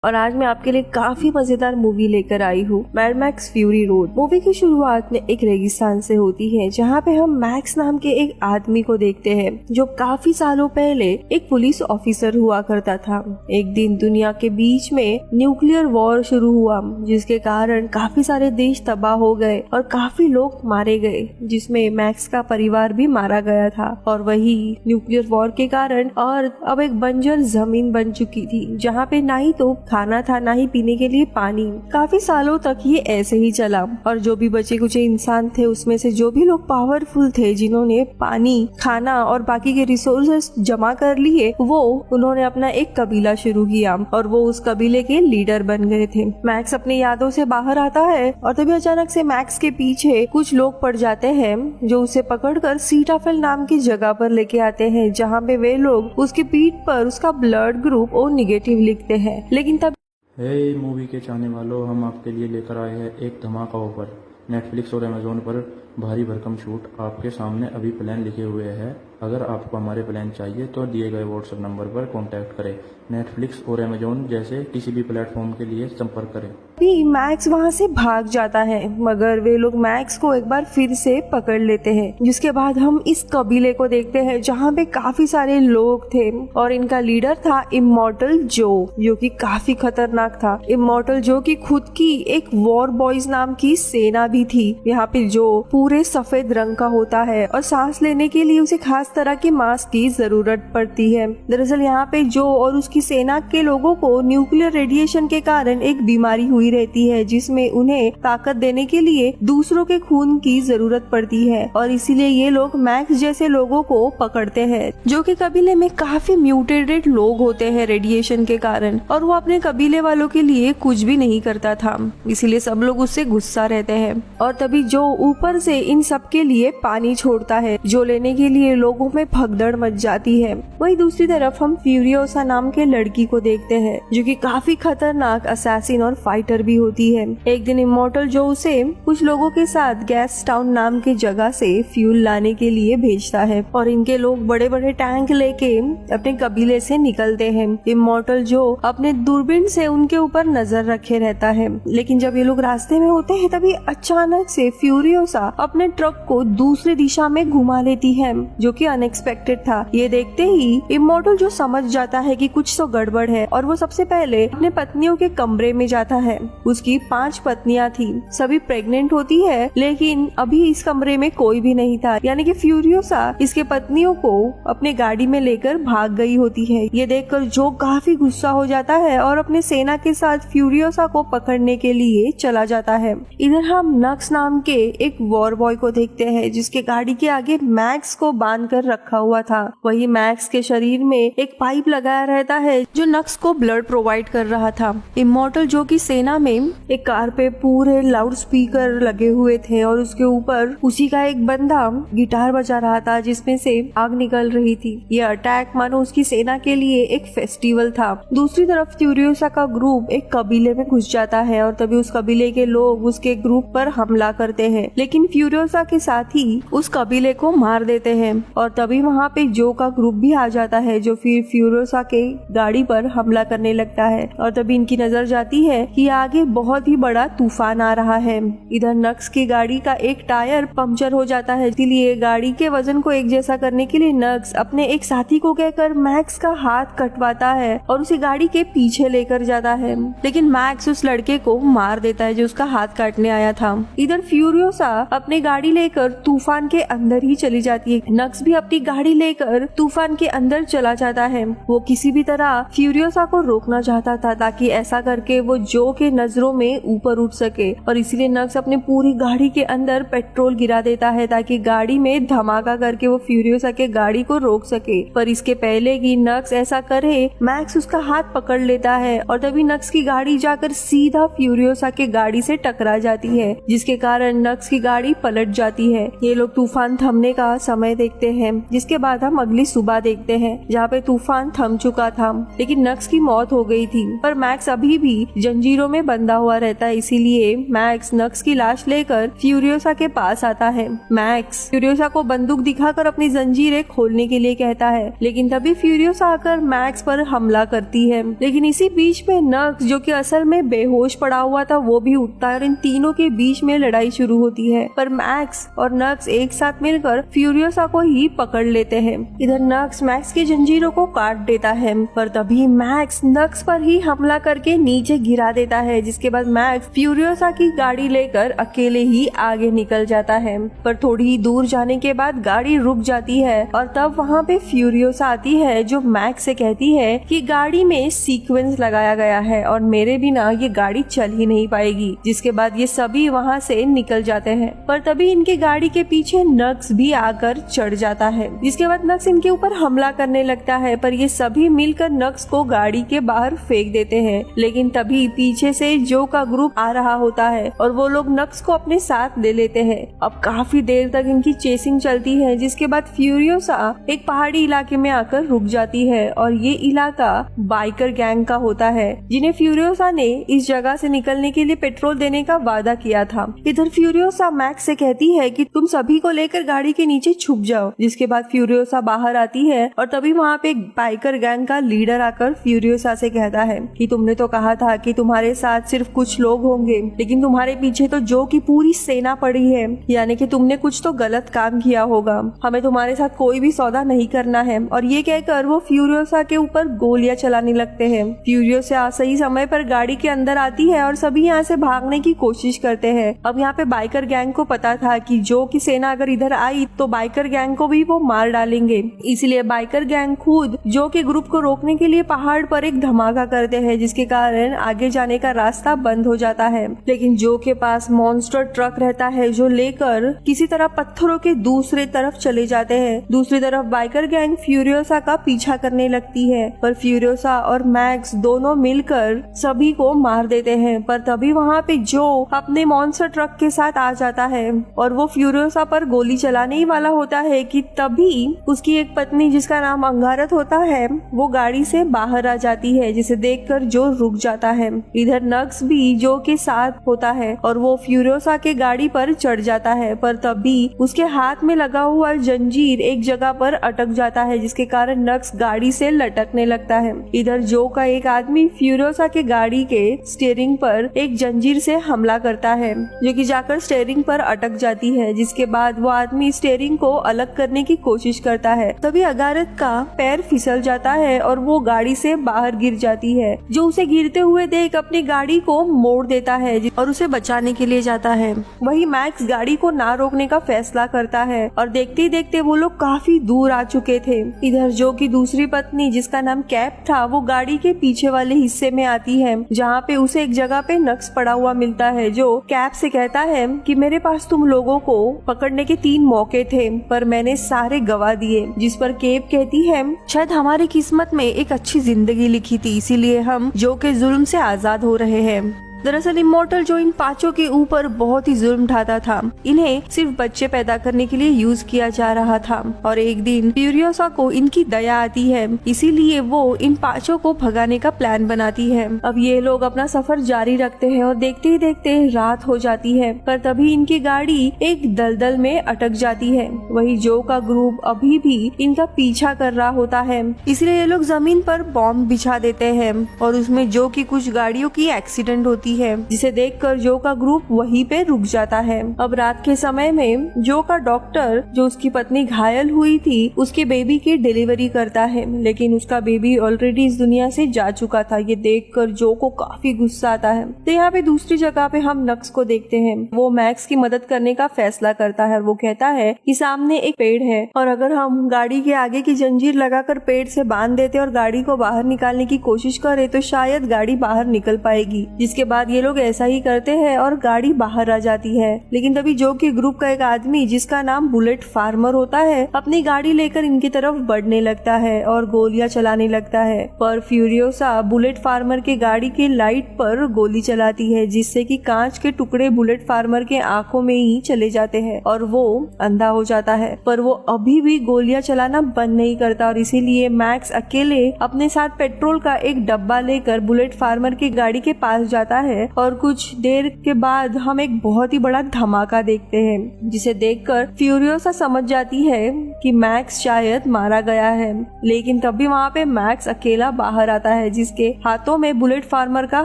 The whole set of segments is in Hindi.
और आज मैं आपके लिए काफी मजेदार मूवी लेकर आई हूँ, mad max fury road. Movie की शुरुआत में एक रेगिस्तान से होती है जहाँ पे हम मैक्स नाम के एक आदमी को देखते हैं जो काफी सालों पहले एक पुलिस ऑफिसर हुआ करता था। एक दिन दुनिया के बीच में न्यूक्लियर वॉर शुरू हुआ जिसके कारण काफी सारे देश तबाह हो गए और काफी लोग मारे गए, जिसमें मैक्स का परिवार भी मारा गया था। और वही न्यूक्लियर वॉर के कारण और अब एक बंजर जमीन बन चुकी थी जहाँ पे ना ही तो खाना था ना ही पीने के लिए पानी। काफी सालों तक ये ऐसे ही चला और जो भी बचे कुछ इंसान थे उसमें से जो भी लोग पावरफुल थे, जिन्होंने पानी, खाना और बाकी के रिसोर्सेस जमा कर लिए, वो उन्होंने अपना एक कबीला शुरू किया और वो उस कबीले के लीडर बन गए थे। मैक्स अपनी यादों से बाहर आता है और तभी अचानक से मैक्स के पीछे कुछ लोग पड़ जाते हैं जो उसे पकड़कर सीटाफेल नाम की जगह पर लेके आते हैं, जहाँ पे वे लोग उसकी पीठ पर उसका ब्लड ग्रुप ओ निगेटिव लिखते हैं। लेकिन तब मूवी के चाहने वालों, हम आपके लिए लेकर आए हैं एक धमाका ऑफर। नेटफ्लिक्स और अमेजोन पर भारी भरकम छूट आपके सामने अभी प्लान लिखे हुए हैं। अगर आपको हमारे प्लान चाहिए तो दिए गए व्हाट्सएप नंबर पर कांटेक्ट करें। नेटफ्लिक्स और अमेजोन जैसे किसी भी प्लेटफॉर्म के लिए संपर्क करें। भी मैक्स वहाँ से भाग जाता है मगर वे लोग मैक्स को एक बार फिर से पकड़ लेते हैं, जिसके बाद हम इस कबीले को देखते हैं जहाँ पे काफी सारे लोग थे और इनका लीडर था इमॉर्टल जो कि काफी खतरनाक था। इमॉर्टल जो की खुद की एक वॉर बॉयज नाम की सेना भी थी। यहाँ पे जो पूरे सफेद रंग का होता है और सांस लेने के लिए उसे खास तरह के मास्क की जरूरत पड़ती है। दरअसल यहाँ पे जो और उसकी सेना के लोगों को न्यूक्लियर रेडिएशन के कारण एक बीमारी हुई रहती है जिसमें उन्हें ताकत देने के लिए दूसरों के खून की जरूरत पड़ती है और इसीलिए ये लोग मैक्स जैसे लोगों को पकड़ते हैं जो कि कबीले में काफी म्यूटेटेड लोग होते हैं रेडिएशन के कारण, और वो अपने कबीले वालों के लिए कुछ भी नहीं करता था, इसीलिए सब लोग उससे गुस्सा रहते हैं। और तभी जो ऊपर से इन सब के लिए पानी छोड़ता है जो लेने के लिए लोगों में भगदड़ मच जाती है। वही दूसरी तरफ हम फ्यूरियोसा नाम के लड़की को देखते हैं जो कि काफी खतरनाक असैसिन और फाइटर भी होती है। एक दिन इमॉर्टल जो उसे कुछ लोगों के साथ गैस टाउन नाम की जगह से फ्यूल लाने के लिए भेजता है और इनके लोग बड़े बड़े टैंक लेके अपने कबीले से निकलते हैं। इमॉर्टल जो अपने दूरबीन से उनके ऊपर नजर रखे रहता है, लेकिन जब ये लोग रास्ते में होते हैं तभी अचानक से फ्यूरियोसा अपने ट्रक को दूसरी दिशा में घुमा लेती है जो कि अनएक्सपेक्टेड था। ये देखते ही इमॉर्टल जो समझ जाता है कि कुछ तो गड़बड़ है और वो सबसे पहले अपने पत्नियों के कमरे में जाता है। उसकी 5 पत्नियां थी, सभी प्रेग्नेंट होती है, लेकिन अभी इस कमरे में कोई भी नहीं था, यानी कि फ्यूरियोसा इसके पत्नियों को अपने गाड़ी में लेकर भाग गई होती है। ये देखकर जो काफी गुस्सा हो जाता है और अपने सेना के साथ फ्यूरियोसा को पकड़ने के लिए चला जाता है। इधर हम नक्स नाम के एक वॉर बॉय को देखते हैं जिसके गाड़ी के आगे मैक्स को बांध कर रखा हुआ था। वही मैक्स के शरीर में एक पाइप लगाया रहता है जो नक्स को ब्लड प्रोवाइड कर रहा था। इमॉर्टल जो की सेना में एक कार पे पूरे लाउड स्पीकर लगे हुए थे और उसके ऊपर उसी का एक बंदा गिटार बजा रहा था जिसमें से आग निकल रही थी। ये अटैक मानो उसकी सेना के लिए एक फेस्टिवल था। दूसरी तरफ फ्यूरियोसा का ग्रुप एक कबीले में घुस जाता है और तभी उस कबीले के लोग उसके ग्रुप पर हमला करते हैं, लेकिन फ्यूरियोसा के साथ ही उस कबीले को मार देते हैं। और तभी वहाँ पे जो का ग्रुप भी आ जाता है जो फिर फ्यूरियोसा के गाड़ी पर हमला करने लगता है। और तभी इनकी नजर जाती है कि आगे बहुत ही बड़ा तूफान आ रहा है। इधर नक्स की गाड़ी का एक टायर पंक्चर हो जाता है, इसलिए गाड़ी के वजन को एक जैसा करने के लिए नक्स अपने एक साथी को कहकर मैक्स का हाथ कटवाता है और उसे गाड़ी के पीछे लेकर जाता है, लेकिन मैक्स उस लड़के को मार देता है जो उसका हाथ काटने आया था। इधर फ्यूरियोसा अपनी गाड़ी लेकर तूफान के अंदर ही चली जाती है। नक्स भी अपनी गाड़ी लेकर तूफान के अंदर चला जाता है। वो किसी भी तरह फ्यूरियोसा को रोकना चाहता था ताकि ऐसा करके वो जो के नजरों में ऊपर उठ सके, और इसीलिए नक्स अपने पूरी गाड़ी के अंदर पेट्रोल गिरा देता है ताकि गाड़ी में धमाका करके वो फ्यूरियोसा के गाड़ी को रोक सके। पर इसके पहले कि नक्स ऐसा करे, मैक्स उसका हाथ पकड़ लेता है और तभी नक्स की गाड़ी जाकर सीधा फ्यूरियोसा के गाड़ी से टकरा जाती है, जिसके कारण नक्स की गाड़ी गाड़ी पलट जाती है। ये लोग तूफान थमने का समय देखते हैं, जिसके बाद हम अगली सुबह देखते हैं जहाँ पे तूफान थम चुका था, लेकिन नक्स की मौत हो गई थी। पर मैक्स अभी भी जंजीरों में बंधा हुआ रहता है, इसीलिए मैक्स नक्स की लाश लेकर फ्यूरियोसा के पास आता है। मैक्स फ्यूरियोसा को बंदूक दिखाकर अपनी जंजीरें खोलने के लिए कहता है, लेकिन तभी फ्यूरियोसा आकर मैक्स पर हमला करती है। लेकिन इसी बीच में नक्स, जो कि असल में बेहोश पड़ा हुआ था, वो भी उठता है और इन तीनों के बीच में लड़ाई शुरू होती है। पर मैक्स और नक्स एक साथ मिलकर फ्यूरियोसा को ही पकड़ लेते हैं। इधर नक्स मैक्स की जंजीरों को काट देता है, पर तभी मैक्स नक्स पर ही हमला करके नीचे गिरा देता है, जिसके बाद मैक्स फ्यूरियोसा की गाड़ी लेकर अकेले ही आगे निकल जाता है। पर थोड़ी ही दूर जाने के बाद गाड़ी रुक जाती है और तब वहाँ पे फ्यूरियोसा आती है, जो मैक्स से कहती है कि गाड़ी में सीक्वेंस लगाया गया है और मेरे बिना ये गाड़ी चल ही नहीं पाएगी। जिसके बाद ये सभी वहाँ से निकल जाते हैं, पर तभी इनकी गाड़ी के पीछे नक्स भी आकर चढ़ जाता है, जिसके बाद नक्स इनके ऊपर हमला करने लगता है। पर ये सभी मिलकर नक्स को गाड़ी के बाहर फेंक देते हैं, लेकिन तभी पीछे से जो का ग्रुप आ रहा होता है और वो लोग नक्स को अपने साथ ले लेते हैं। अब काफी देर तक इनकी चेसिंग चलती है, जिसके बाद फ्यूरियोसा एक पहाड़ी इलाके में आकर रुक जाती है और ये इलाका बाइकर गैंग का होता है, जिन्हें फ्यूरियोसा ने इस जगह से निकलने के लिए पेट्रोल देने का वादा किया था। इधर फ्यूरियोसा मैक्स से कहती है कि तुम सभी को लेकर गाड़ी के नीचे छुप जाओ। जिसके बाद फ्यूरियोसा बाहर आती है और तभी वहाँ पे एक बाइकर गैंग का लीडर आकर फ्यूरियोसा से कहता है कि तुमने तो कहा था कि तुम्हारे साथ सिर्फ कुछ लोग होंगे, लेकिन तुम्हारे पीछे तो जो की पूरी सेना पड़ी है, यानी कि तुमने कुछ तो गलत काम किया होगा। हमें तुम्हारे साथ कोई भी सौदा नहीं करना है। और ये कहकर वो फ्यूरियोसा के ऊपर गोलियां चलाने लगते हैं। फ्यूरियोसा सही समय पर गाड़ी के अंदर आती है और सभी यहाँ से भागने की कोशिश करते हैं। अब यहाँ पे बाइकर गैंग को पता था कि जो की सेना अगर इधर आई तो बाइकर गैंग को भी वो मार डालेंगे, इसलिए बाइकर गैंग खुद जो के ग्रुप को रोकने के लिए पहाड़ पर एक धमाका करते हैं, जिसके कारण आगे जाने का रास्ता बंद हो जाता है। लेकिन जो के पास मॉन्स्टर ट्रक रहता है, जो लेकर किसी तरह पत्थरों के दूसरे तरफ चले जाते हैं। दूसरी तरफ बाइकर गैंग फ्यूरियोसा का पीछा करने लगती है, पर फ्यूरियोसा और मैक्स दोनों मिलकर सभी को मार देते हैं। पर तभी वहाँ पे जो अपने मॉन्स्टर ट्रक के साथ आ जाता है और वो फ्यूरियोसा पर गोली चलाने ही वाला होता है कि तभी उसकी एक पत्नी, जिसका नाम अंगारत होता है, वो गाड़ी से बाहर आ जाती है, जिसे देखकर जो रुक जाता है। इधर नक्स भी जो के साथ होता है और वो फ्यूरियोसा के गाड़ी पर चढ़ जाता है, पर तभी उसके हाथ में लगा हुआ जंजीर एक जगह पर अटक जाता है, जिसके कारण नक्स गाड़ी से लटकने लगता है। इधर जो का एक आदमी फ्यूरियोसा के गाड़ी के स्टीयरिंग पर एक जंजीर से हमला करता है, जो कि जाकर स्टीयरिंग पर अटक जाती है। जिसके बाद वो आदमी स्टीयरिंग को अलग करने की कोशिश करता है, तभी अंगारत का पैर फिसल जाता है और वो गाड़ी से बाहर गिर जाती है। जो उसे गिरते हुए देख अपनी गाड़ी को मोड़ देता है और उसे बचाने के लिए जाता है। वही मैक्स गाड़ी को ना रोकने का फैसला करता है और देखते ही देखते वो लोग काफी दूर आ चुके थे। इधर जो की दूसरी पत्नी, जिसका नाम कैप था, वो गाड़ी के पीछे वाले हिस्से में आती है, जहाँ पे उसे एक जगह पे नक्स पड़ा हुआ मिलता है, जो कैप से कहता है कि मेरे पास तुम लोगों को पकड़ने के 3 मौके थे, पर मैंने सारे गवा दिए। जिस पर कैप कहती है शायद हमारी किस्मत में एक अच्छी जिंदगी लिखी थी, इसीलिए हम जो के जुल्म से आजाद हो रहे हैं। दरअसल इमोर्टल जो इन 5 के ऊपर बहुत ही जुल्म ढाता था, इन्हें सिर्फ बच्चे पैदा करने के लिए यूज किया जा रहा था। और एक दिन फ्यूरियोसा को इनकी दया आती है, इसीलिए वो इन 5 को भगाने का प्लान बनाती है। अब ये लोग अपना सफर जारी रखते हैं और देखते ही देखते रात हो जाती है, पर तभी इनकी गाड़ी एक दलदल में अटक जाती है। वही जो का ग्रुप अभी भी इनका पीछा कर रहा होता है, इसलिए ये लोग जमीन पर बॉम्ब बिछा देते हैं और उसमें जो की कुछ गाड़ियों की एक्सीडेंट होती है, जिसे देखकर जो का ग्रुप वहीं पे रुक जाता है। अब रात के समय में जो का डॉक्टर, जो उसकी पत्नी घायल हुई थी, उसके बेबी की डिलीवरी करता है, लेकिन उसका बेबी ऑलरेडी इस दुनिया से जा चुका था। ये देखकर जो को काफी गुस्सा आता है। तो यहाँ पे दूसरी जगह पे हम नक्स को देखते हैं। वो मैक्स की मदद करने का फैसला करता है और वो कहता है कि सामने एक पेड़ है और अगर हम गाड़ी के आगे की जंजीर लगाकर पेड़ से बांध देते और गाड़ी को बाहर निकालने की कोशिश करे तो शायद गाड़ी बाहर निकल पाएगी। जिसके बाद बाद ये लोग ऐसा ही करते हैं और गाड़ी बाहर आ जाती है। लेकिन तभी जो के ग्रुप का एक आदमी जिसका नाम बुलेट फार्मर होता है अपनी गाड़ी लेकर इनकी तरफ बढ़ने लगता है और गोलियां चलाने लगता है। पर फ्यूरियोसा बुलेट फार्मर के गाड़ी के लाइट पर गोली चलाती है, जिससे कि कांच के टुकड़े बुलेट फार्मर के आंखों में ही चले जाते हैं और वो अंधा हो जाता है। पर वो अभी भी गोलियां चलाना बंद नहीं करता और इसीलिए मैक्स अकेले अपने साथ पेट्रोल का एक डब्बा लेकर बुलेट फार्मर की गाड़ी के पास जाता है और कुछ देर के बाद हम एक बहुत ही बड़ा धमाका देखते हैं, जिसे देखकर फ्यूरियोसा समझ जाती है कि मैक्स शायद मारा गया है। लेकिन तब भी वहाँ पे मैक्स अकेला बाहर आता है, जिसके हाथों में बुलेट फार्मर का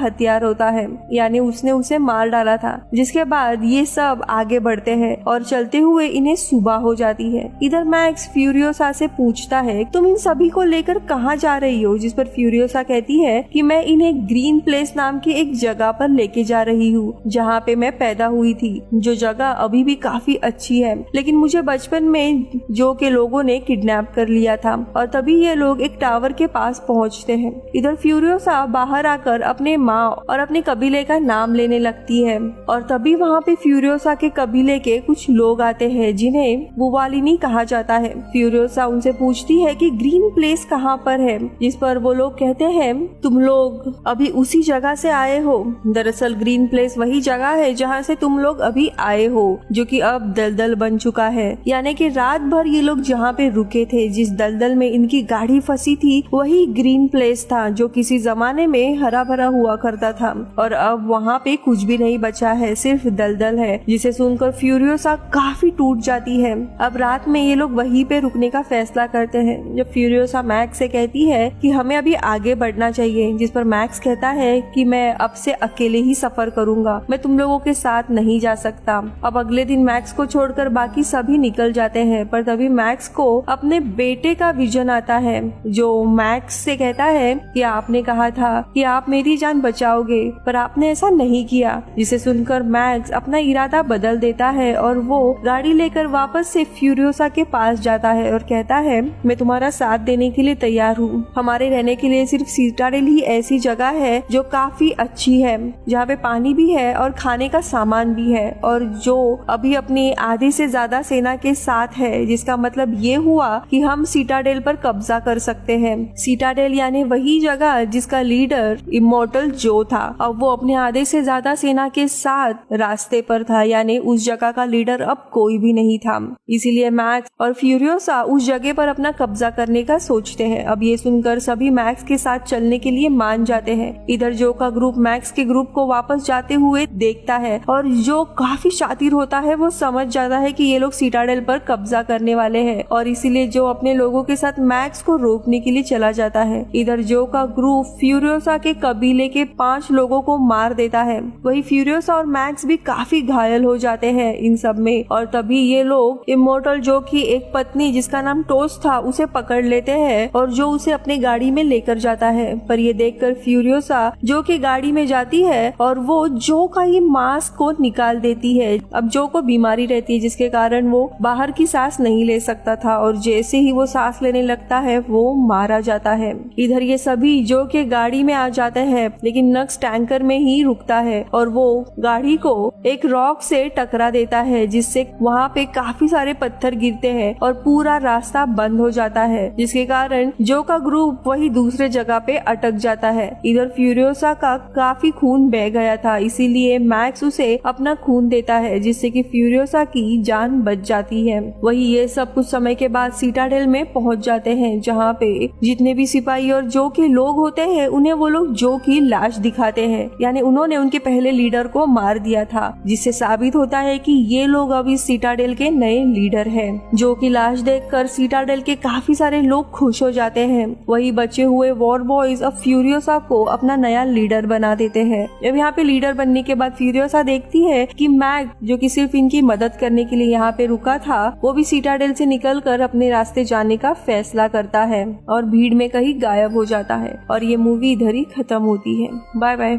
हथियार होता है, यानी उसने उसे मार डाला था। जिसके बाद ये सब आगे बढ़ते हैं और चलते हुए इन्हें सुबह हो जाती है। इधर मैक्स फ्यूरियोसा से पूछता है तुम इन सभी को लेकर कहाँ जा रही हो, जिस पर फ्यूरियोसा कहती है कि मैं इन्हें ग्रीन प्लेस नाम की एक जगह पर लेके जा रही हूँ, जहाँ पे मैं पैदा हुई थी, जो जगह अभी भी काफी अच्छी है, लेकिन मुझे बचपन में जो के लोगों ने किडनैप कर लिया था। और तभी ये लोग एक टावर के पास पहुँचते हैं। इधर फ्यूरियोसा बाहर आकर अपने माँ और अपने कबीले का नाम लेने लगती है और तभी वहाँ पे फ्यूरियोसा के कबीले के कुछ लोग आते हैं जिन्हें बुवालिनी कहा जाता है। फ्यूरियोसा उनसे पूछती है कि ग्रीन प्लेस कहाँ पर है, जिस पर वो लोग कहते हैं तुम लोग अभी उसी जगह से आए हो। दरअसल ग्रीन प्लेस वही जगह है जहाँ से तुम लोग अभी आए हो, जो कि अब दलदल बन चुका है। यानी कि रात भर ये लोग जहाँ पे रुके थे, जिस दलदल में इनकी गाड़ी फंसी थी, वही ग्रीन प्लेस था जो किसी जमाने में हरा भरा हुआ करता था और अब वहाँ पे कुछ भी नहीं बचा है, सिर्फ दलदल है। जिसे सुनकर फ्यूरियोसा काफी टूट जाती है। अब रात में ये लोग वहीं पे रुकने का फैसला करते हैं। जब फ्यूरियोसा मैक्स से कहती है कि हमें अभी आगे बढ़ना चाहिए, जिस पर मैक्स कहता है कि मैं अब से अकेले ही सफर करूंगा, मैं तुम लोगों के साथ नहीं जा सकता। अब अगले दिन मैक्स को छोड़कर बाकी सभी निकल जाते हैं, पर तभी मैक्स को अपने बेटे का विजन आता है, जो मैक्स से कहता है कि आपने कहा था कि आप मेरी जान बचाओगे, पर आपने ऐसा नहीं किया। जिसे सुनकर मैक्स अपना इरादा बदल देता है और वो गाड़ी लेकर वापस से फ्यूरियोसा के पास जाता है और कहता है मैं तुम्हारा साथ देने के लिए तैयार हूँ। हमारे रहने के लिए सिर्फ सिटाडेल ही ऐसी जगह है जो काफी अच्छी है, जहाँ पे पानी भी है और खाने का सामान भी है, और जो अभी अपनी आधे से ज्यादा सेना के साथ है, जिसका मतलब ये हुआ कि हम सिटाडेल पर कब्जा कर सकते हैं। सिटाडेल यानी वही जगह जिसका लीडर इमोर्टल जो था। अब वो अपने आधे से ज्यादा सेना के साथ रास्ते पर था, यानी उस जगह का लीडर अब कोई भी नहीं था। इसीलिए मैक्स और फ्यूरियोसा उस जगह पर अपना कब्जा करने का सोचते हैं। अब ये सुनकर सभी मैक्स के साथ चलने के लिए मान जाते हैं। इधर जो का ग्रुप मैक्स के ग्रुप को वापस जाते हुए देखता है और जो काफी शातिर होता है वो समझ जाता है कि ये लोग सिटाडेल पर कब्जा करने वाले हैं और इसीलिए जो अपने लोगों के साथ मैक्स को रोकने के लिए चला जाता है। इधर जो का ग्रुप फ्यूरियोसा के कबीले के 5 लोगों को मार देता है। वही फ्यूरियोसा और मैक्स भी काफी घायल हो जाते हैं इन सब में, और तभी ये लोग इमोर्टल जो की एक पत्नी जिसका नाम टोस था उसे पकड़ लेते हैं और जो उसे अपनी गाड़ी में लेकर जाता है। पर ये देखकर फ्यूरियोसा जो की गाड़ी में जाती है और वो जो का ये मास्क को निकाल देती है। अब जो को बीमारी रहती है जिसके कारण वो बाहर की सांस नहीं ले सकता था और जैसे ही वो सांस लेने लगता है वो मारा जाता है। इधर ये सभी जो के गाड़ी में आ जाते हैं, लेकिन नक्स टैंकर में ही रुकता है और वो गाड़ी को एक रॉक से टकरा देता है, जिससे वहाँ पे काफी सारे पत्थर गिरते हैं और पूरा रास्ता बंद हो जाता है, जिसके कारण जो का ग्रुप वही दूसरे जगह पे अटक जाता है। इधर फ्यूरियोसा का काफी खून बह गया था, इसीलिए मैक्स उसे अपना खून देता है, जिससे कि फ्यूरियोसा की जान बच जाती है। वही ये सब कुछ समय के बाद सिटाडेल में पहुंच जाते हैं, जहाँ पे जितने भी सिपाही और जो के लोग होते हैं उन्हें वो लोग जो की लाश दिखाते हैं, यानी उन्होंने उनके पहले लीडर को मार दिया था, जिससे साबित होता है कि ये लोग अभी सिटाडेल के नए लीडर हैं। जो की लाश देखकर सिटाडेल के काफी सारे लोग खुश हो जाते हैं। वही बचे हुए वॉर बॉयज अब फ्यूरियोसा को अपना नया लीडर बना देते हैं। अब यहाँ पे लीडर बनने के बाद फ्यूरियोसा देखती है कि मैक जो कि सिर्फ इनकी मदद करने के लिए यहाँ पे रुका था, वो भी सिटाडेल से निकलकर अपने रास्ते जाने का फैसला करता है और भीड़ में कहीं गायब हो जाता है। और ये मूवी इधर ही खत्म होती है। Bye bye.